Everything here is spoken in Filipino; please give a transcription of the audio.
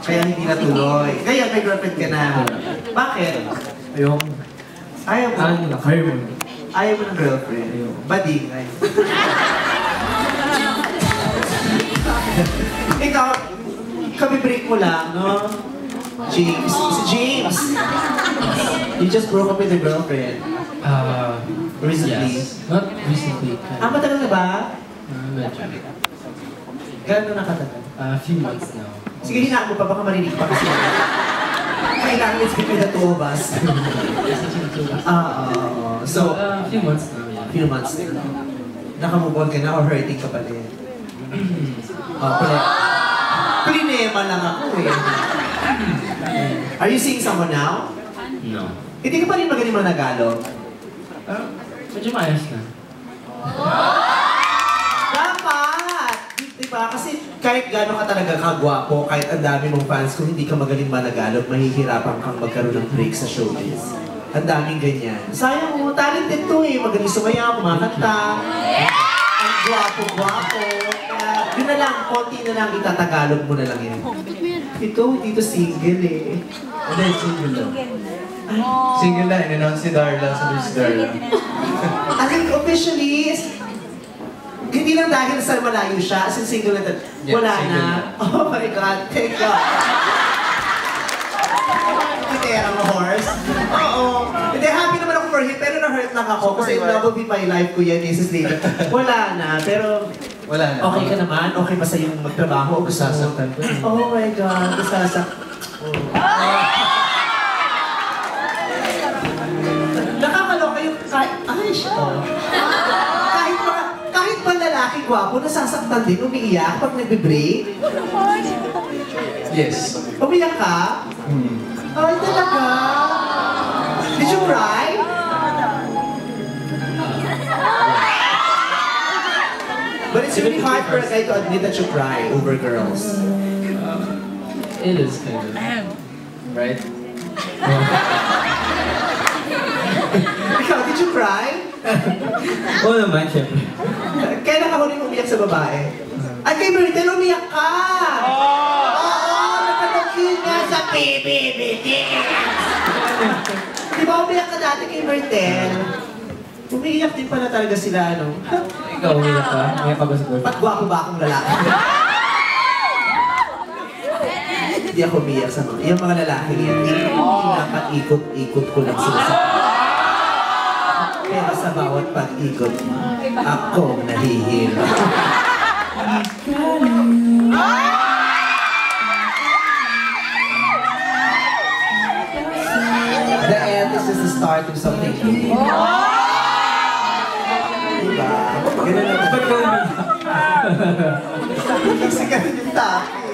Kaya hindi natuloy. Kaya may girlfriend ka na. Bakit? Ayaw. Ayaw mo? Ayaw mo. Ayaw mo ng girlfriend? Ayaw. Bading. Ikaw, kami break mo lang, no? James. Si James! You just broke up with a girlfriend. Recently? Yes. Not recently. Matagal na ba? Medyo. Gano'n nakatagal? A few months now. Sige, hinaan mo pa, baka marinig pa kasi. Kailangan let's between the two of us. So, a few months now, yeah. Few months na. Nakamove on ka na or hurting ka pa rin? Plinema lang ako eh. Are you seeing someone now? No. Hindi ka pa rin magaling managalog? Medyo maayos na. Dapat! Diba? Kasi kahit gano'n ka talaga kagwapo, kahit ang dami mong fans, kung hindi ka magaling managalog, mahihirapan kang magkaroon ng break sa showbiz. Ang daming ganyan. Sayang mo, talented to eh. Magaling sumayaw, kumakanta. Ang gwapo-gwapo. Kaya yun na lang, konti na lang itatagalog mo na lang yan. Ito, dito single eh. Hindi, single lang. Single na, in-announce si Darla sa Miss Darla. I think officially, hindi lang dahil sa malayo siya, as in single na wala na. Oh my God, thank God. Kitera mo, horse. Oo. Hindi, happy naman ako for him, pero na-hurt lang ako kasi love will be my life ko yan, Mrs. Lady. Wala na, pero Wala na. okay ka naman? Okay ba sa yung magtrabaho o gusto mo? Sasaktan ko. Oh my God, nakakaloka yung ay, shit. Kahit pa lalaki gwapo, nasasaktan din, umiiyak pag nagbe-break. Yes. Umiyak ka? Ay, talaga? Did you cry? But it's really hard for a guy to admit that you cry over girls. It is kind of. Right? Ikaw, did you cry? Oo naman, syempre. Kailan ka huling umiyak sa babae? Ay, kay Myrtle, umiyak ka! Oo! Napanood nga sa PBBT! Di ba umiyak ka dati kay Myrtle? Umiiyak din pala talaga sila, ano? Ikaw, umiyak ka? Umiyak ka ba sa girlfriend? Ba't gwapo ba akong lalaki? Hindi ako umiyak sa mga, yung mga lalaki yan. Pinakaikot-ikot ko lang sila sa pero sa bawat pag-ikot, ako nahihilo. The end is just the start of something new. Diba? Ganun lang. Ba't ka umiyak? Kasi ganun yung topic.